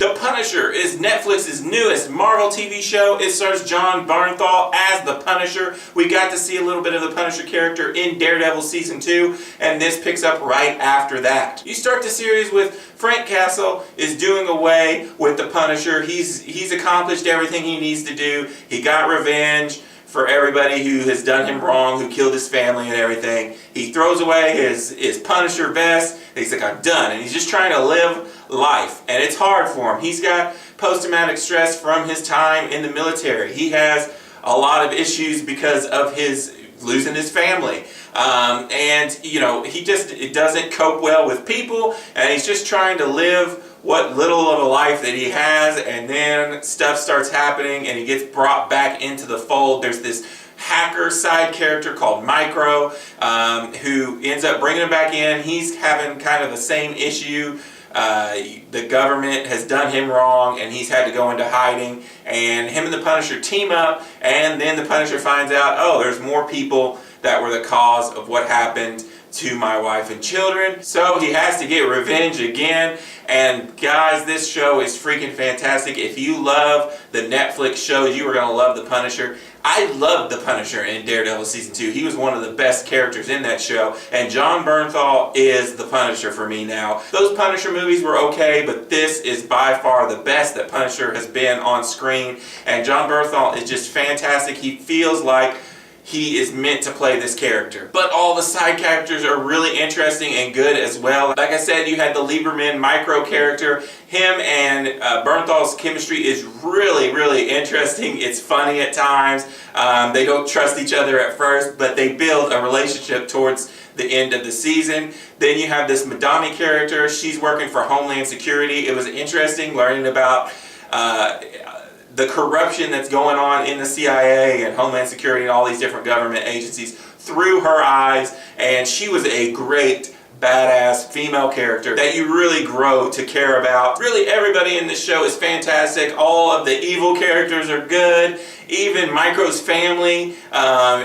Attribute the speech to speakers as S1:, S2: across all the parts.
S1: The Punisher is Netflix's newest Marvel TV show. It stars Jon Bernthal as the Punisher. We got to see a little bit of the Punisher character in Daredevil Season 2, and this picks up right after that. You start the series with Frank Castle is doing away with the Punisher. He's accomplished everything he needs to do. He got revenge for everybody who has done him wrong, who killed his family and everything. He throws away his Punisher vest. He's like, I'm done. And he's just trying to live life. And it's hard for him. He's got post-traumatic stress from his time in the military. He has a lot of issues because of his losing his family. And, you know, he just doesn't cope well with people. And he's just trying to live what little of a life that he has, and then stuff starts happening and he gets brought back into the fold. There's this hacker side character called Micro who ends up bringing him back in. He's having kind of the same issue. The government has done him wrong and he's had to go into hiding, and him and the Punisher team up, and then the Punisher finds out, oh, there's more people that were the cause of what happened to my wife and children. So he has to get revenge again. And guys, this show is freaking fantastic. If you love the Netflix shows, you are going to love The Punisher. I loved The Punisher in Daredevil Season 2. He was one of the best characters in that show. And Jon Bernthal is the Punisher for me now. Those Punisher movies were okay, but this is by far the best that Punisher has been on screen. And Jon Bernthal is just fantastic. He feels like he is meant to play this character. But all the side characters are really interesting and good as well. Like I said, you had the Lieberman Micro character. Him and Bernthal's chemistry is really, really interesting. It's funny at times. They don't trust each other at first, but they build a relationship towards the end of the season. Then you have this Madami character. She's working for Homeland Security. It was interesting learning about the corruption that's going on in the CIA and Homeland Security and all these different government agencies through her eyes. And she was a great badass female character that you really grow to care about. Really, everybody in the show is fantastic. All of the evil characters are good. Even Micro's family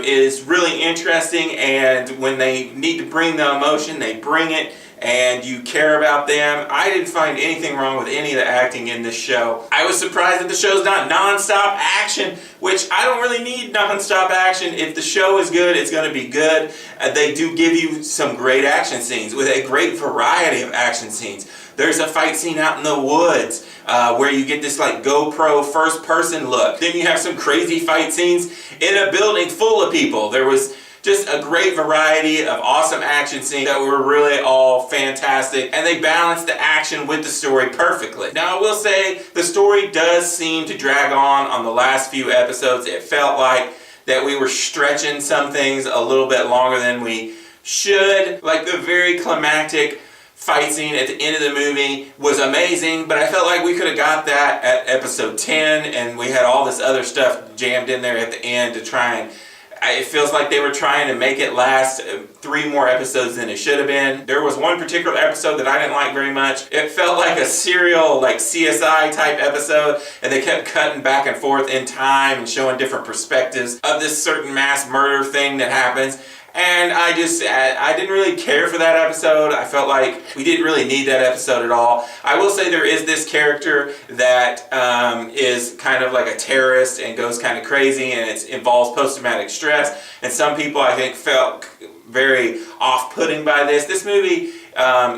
S1: is really interesting, and when they need to bring the emotion, they bring it, and you care about them. I didn't find anything wrong with any of the acting in this show. I was surprised that the show's not non-stop action, which I don't really need non-stop action. If the show is good, it's going to be good. They do give you some great action scenes with a great variety of action scenes. There's a fight scene out in the woods where you get this like GoPro first person look. Then you have some crazy fight scenes in a building full of people. There was just a great variety of awesome action scenes that were really all fantastic, and they balanced the action with the story perfectly. Now I will say the story does seem to drag on the last few episodes. It felt like that we were stretching some things a little bit longer than we should. Like the very climactic fight scene at the end of the movie was amazing, but I felt like we could have got that at episode 10, and we had all this other stuff jammed in there at the end to try and it feels like they were trying to make it last 3 more episodes than it should have been. There was one particular episode that I didn't like very much. It felt like a serial, like CSI type episode, and they kept cutting back and forth in time and showing different perspectives of this certain mass murder thing that happens. And I didn't really care for that episode. I felt like we didn't really need that episode at all. I will say there is this character that is kind of like a terrorist and goes kind of crazy, and it involves post-traumatic stress. And some people, I think, felt very off-putting by this. This movie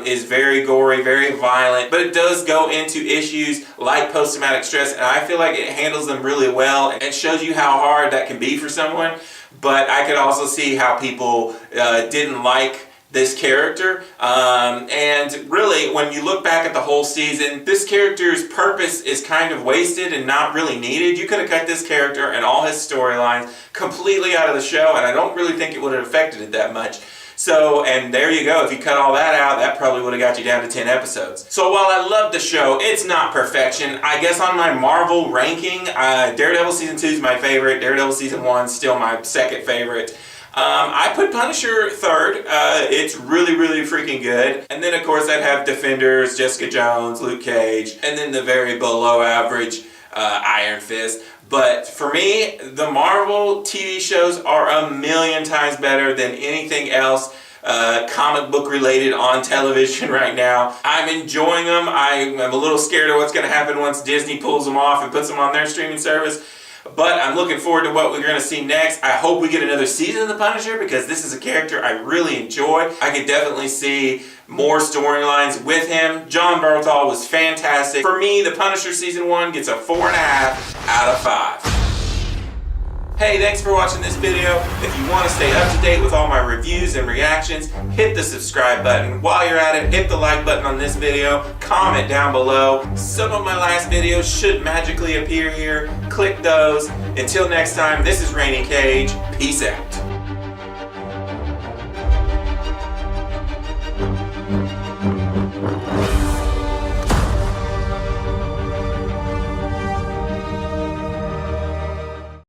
S1: is very gory, very violent, but it does go into issues like post-traumatic stress, and I feel like it handles them really well. It shows you how hard that can be for someone. But I could also see how people didn't like this character. And really, when you look back at the whole season, this character's purpose is kind of wasted and not really needed. You could have cut this character and all his storylines completely out of the show, and I don't really think it would have affected it that much. So, and there you go. If you cut all that out, that probably would have got you down to 10 episodes. So while I love the show, it's not perfection. I guess on my Marvel ranking, Daredevil Season 2 is my favorite. Daredevil Season 1 is still my second favorite. I put Punisher third. It's really, really freaking good. And then, of course, I'd have Defenders, Jessica Jones, Luke Cage, and then the very below average Iron Fist. But for me, the Marvel TV shows are a million times better than anything else comic book related on television right now. I'm enjoying them. I'm a little scared of what's going to happen once Disney pulls them off and puts them on their streaming service. But I'm looking forward to what we're going to see next. I hope we get another season of The Punisher because this is a character I really enjoy. I could definitely see more storylines with him. Jon Bernthal was fantastic. For me, The Punisher Season 1 gets a 4.5 out of 5. Hey, thanks for watching this video. If you want to stay up to date with all my reviews and reactions, hit the subscribe button. While you're at it, hit the like button on this video. Comment down below. Some of my last videos should magically appear here. Click those. Until next time, this is Rainy Cage. Peace out.